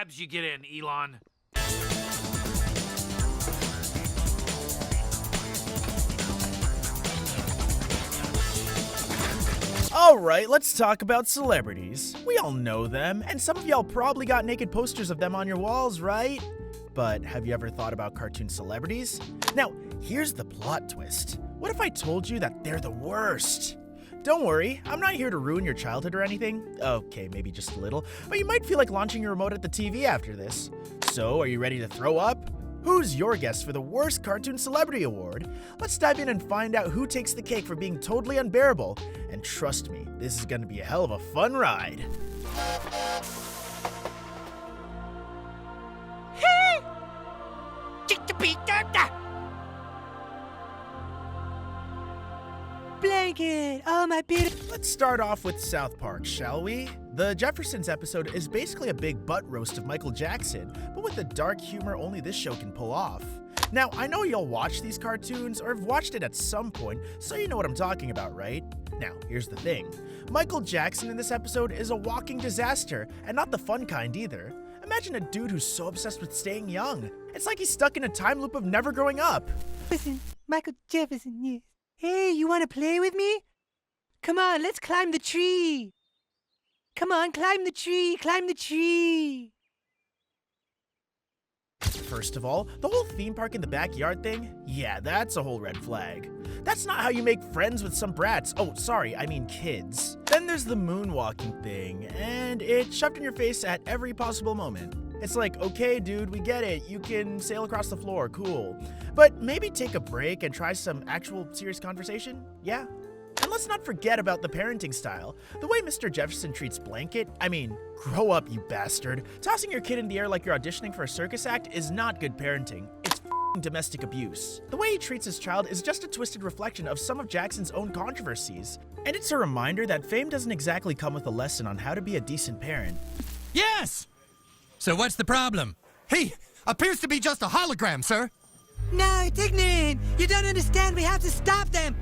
cabs you get in, Elon. Alright, let's talk about celebrities. We all know them, and some of y'all probably got naked posters of them on your walls, right? But have you ever thought about cartoon celebrities? Now, here's the plot twist. What if I told you that they're the worst? Don't worry, I'm not here to ruin your childhood or anything. Okay, maybe just a little, but you might feel like launching your remote at the TV after this. So, are you ready to throw up? Who's your guest for the Worst Cartoon Celebrity Award? Let's dive in and find out who takes the cake for being totally unbearable. And trust me, this is gonna be a hell of a fun ride. Blanket! Oh, my beautiful. Let's start off with South Park, shall we? The Jeffersons episode is basically a big butt roast of Michael Jackson, but with the dark humor only this show can pull off. Now, I know you'll watch these cartoons or have watched it at some point, so you know what I'm talking about, right? Now, here's the thing. Michael Jackson in this episode is a walking disaster, and not the fun kind either. Imagine a dude who's so obsessed with staying young. It's like he's stuck in a time loop of never growing up. Listen, Michael Jefferson, yes. Hey, you want to play with me? Come on, let's climb the tree. Come on, climb the tree, climb the tree. First of all, the whole theme park in the backyard thing? Yeah, that's a whole red flag. That's not how you make friends with some brats. Oh, sorry, I mean kids. Then there's the moonwalking thing, and it's shoved in your face at every possible moment. It's like, okay, dude, we get it. You can sail across the floor, cool. But maybe take a break and try some actual serious conversation, yeah? And let's not forget about the parenting style. The way Mr. Jefferson treats Blanket, I mean, grow up, you bastard. Tossing your kid in the air like you're auditioning for a circus act is not good parenting. It's f***ing domestic abuse. The way he treats his child is just a twisted reflection of some of Jackson's own controversies. And it's a reminder that fame doesn't exactly come with a lesson on how to be a decent parent. Yes! So what's the problem? He appears to be just a hologram, sir. No, it's ignorant. You don't understand. We have to stop them.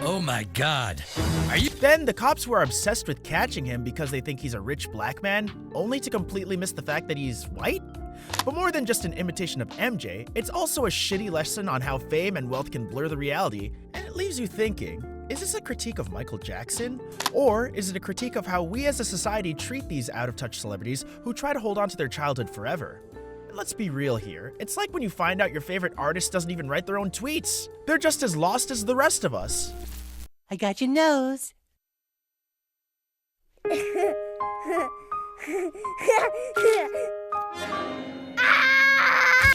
Oh my god. Are you— Then the cops who are obsessed with catching him because they think he's a rich black man, only to completely miss the fact that he's white? But more than just an imitation of MJ, it's also a shitty lesson on how fame and wealth can blur the reality, and it leaves you thinking, is this a critique of Michael Jackson? Or is it a critique of how we as a society treat these out-of-touch celebrities who try to hold on to their childhood forever? And let's be real here, it's like when you find out your favorite artist doesn't even write their own tweets. They're just as lost as the rest of us. I got your nose.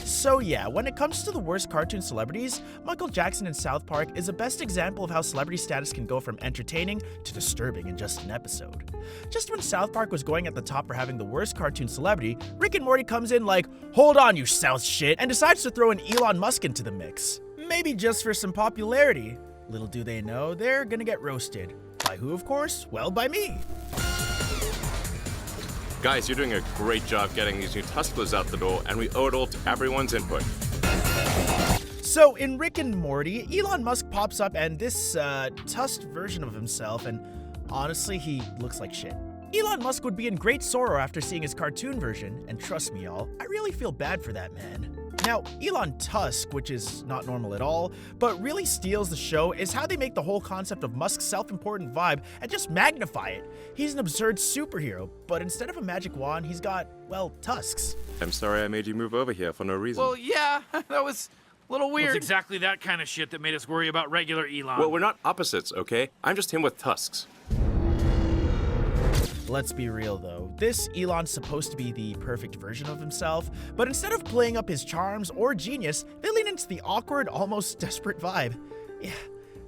So yeah, when it comes to the worst cartoon celebrities, Michael Jackson in South Park is the best example of how celebrity status can go from entertaining to disturbing in just an episode. Just when South Park was going at the top for having the worst cartoon celebrity, Rick and Morty comes in like, hold on you South shit, and decides to throw in Elon Musk into the mix. Maybe just for some popularity. Little do they know, they're gonna get roasted. By who, of course? Well, by me. Guys, you're doing a great job getting these new Tusklers out the door, and we owe it all to everyone's input. So in Rick and Morty, Elon Musk pops up and this tusked version of himself, and honestly, he looks like shit. Elon Musk would be in great sorrow after seeing his cartoon version, and trust me y'all, I really feel bad for that man. Now, Elon Tusk, which is not normal at all, but really steals the show, is how they make the whole concept of Musk's self-important vibe and just magnify it. He's an absurd superhero, but instead of a magic wand, he's got, well, tusks. I'm sorry I made you move over here for no reason. Well, yeah, that was a little weird. It's exactly that kind of shit that made us worry about regular Elon. Well, we're not opposites, okay? I'm just him with tusks. Let's be real though, this Elon's supposed to be the perfect version of himself, but instead of playing up his charms or genius, they lean into the awkward, almost desperate vibe. Yeah,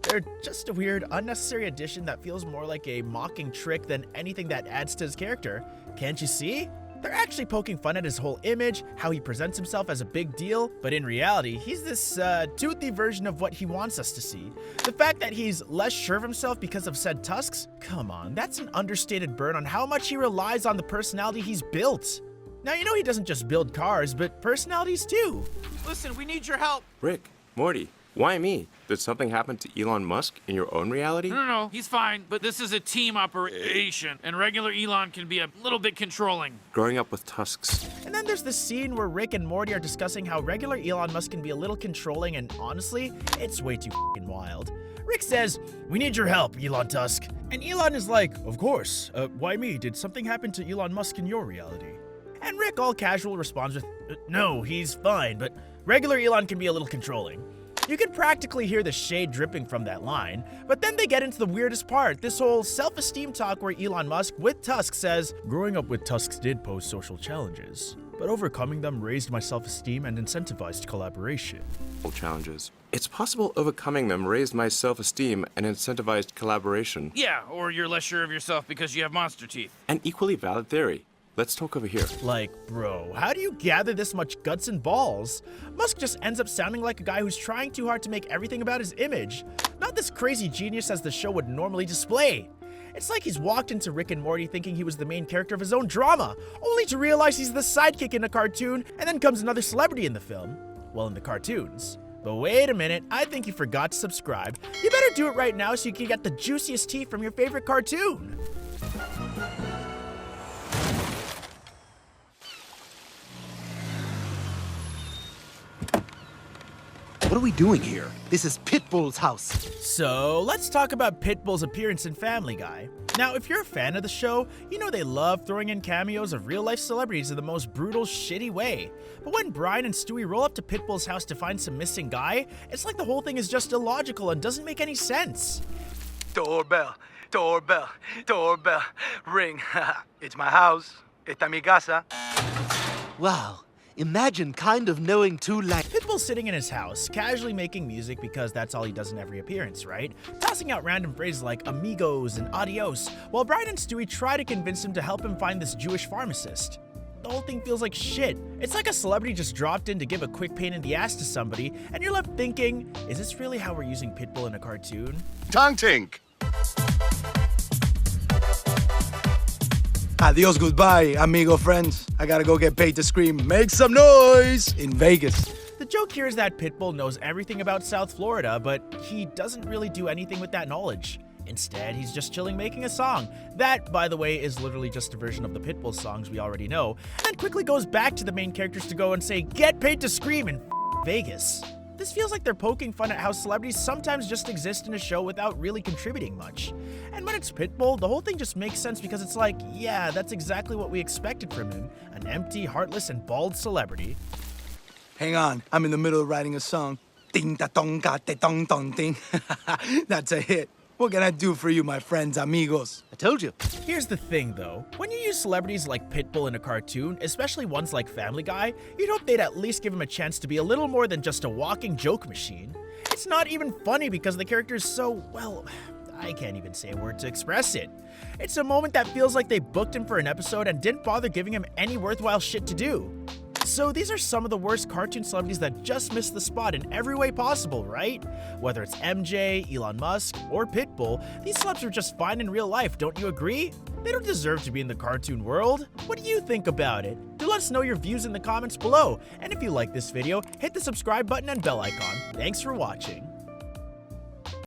they're just a weird, unnecessary addition that feels more like a mocking trick than anything that adds to his character. Can't you see? They're actually poking fun at his whole image, how he presents himself as a big deal, but in reality, he's this toothy version of what he wants us to see. The fact that he's less sure of himself because of said tusks? Come on, that's an understated burn on how much he relies on the personality he's built. Now, you know he doesn't just build cars, but personalities too. Listen, we need your help. Rick, Morty, Why me? Did something happen to Elon Musk in your own reality? No, he's fine, but this is a team operation, and regular Elon can be a little bit controlling. Growing up with tusks. And then there's the scene where Rick and Morty are discussing how regular Elon Musk can be a little controlling, and honestly, it's way too f***ing wild. Rick says, "We need your help, Elon Tusk." And Elon is like, "Of course. Why me? Did something happen to Elon Musk in your reality?" And Rick, all casual, responds with, "No, he's fine, but regular Elon can be a little controlling." You can practically hear the shade dripping from that line, but then they get into the weirdest part, this whole self-esteem talk where Elon Musk, with Tusk, says, "Growing up with Tusks did pose social challenges, but overcoming them raised my self-esteem and incentivized collaboration." Challenges. It's possible overcoming them raised my self-esteem and incentivized collaboration. Yeah, or you're less sure of yourself because you have monster teeth. An equally valid theory. Let's talk over here. Like, bro, how do you gather this much guts and balls? Musk just ends up sounding like a guy who's trying too hard to make everything about his image, not this crazy genius as the show would normally display. It's like he's walked into Rick and Morty thinking he was the main character of his own drama, only to realize he's the sidekick in a cartoon, and then comes another celebrity in the film. Well, in the cartoons. But wait a minute, I think you forgot to subscribe. You better do it right now so you can get the juiciest tea from your favorite cartoon. What are we doing here? This is Pitbull's house. So, let's talk about Pitbull's appearance in Family Guy. Now, if you're a fan of the show, you know they love throwing in cameos of real-life celebrities in the most brutal, shitty way. But when Brian and Stewie roll up to Pitbull's house to find some missing guy, it's like the whole thing is just illogical and doesn't make any sense. Doorbell, doorbell, doorbell, ring. It's my house. Esta mi casa. Wow. Imagine kind of knowing two languages. Pitbull's sitting in his house, casually making music because that's all he does in every appearance, right? Tossing out random phrases like amigos and adios, while Brian and Stewie try to convince him to help him find this Jewish pharmacist. The whole thing feels like shit. It's like a celebrity just dropped in to give a quick pain in the ass to somebody, and you're left thinking, is this really how we're using Pitbull in a cartoon? Tongue tink. Adios, goodbye, amigo friends. I gotta go get paid to scream, "Make some noise!" in Vegas. The joke here is that Pitbull knows everything about South Florida, but he doesn't really do anything with that knowledge. Instead, he's just chilling making a song. That, by the way, is literally just a version of the Pitbull songs we already know, and then quickly goes back to the main characters to go and say, "Get paid to scream" in Vegas. This feels like they're poking fun at how celebrities sometimes just exist in a show without really contributing much. And when it's Pitbull, the whole thing just makes sense because it's like, yeah, that's exactly what we expected from him. An empty, heartless, and bald celebrity. Hang on, I'm in the middle of writing a song. Ding da dong ga de dong dong ding. That's a hit. What can I do for you, my friends, amigos? I told you. Here's the thing, though. When you use celebrities like Pitbull in a cartoon, especially ones like Family Guy, you'd hope they'd at least give him a chance to be a little more than just a walking joke machine. It's not even funny because the character is so, well, I can't even say a word to express it. It's a moment that feels like they booked him for an episode and didn't bother giving him any worthwhile shit to do. So these are some of the worst cartoon celebrities that just missed the spot in every way possible, right? Whether it's MJ, Elon Musk, or Pitbull, these celebs are just fine in real life, don't you agree? They don't deserve to be in the cartoon world. What do you think about it? Do let us know your views in the comments below. And if you like this video, hit the subscribe button and bell icon. Thanks for watching.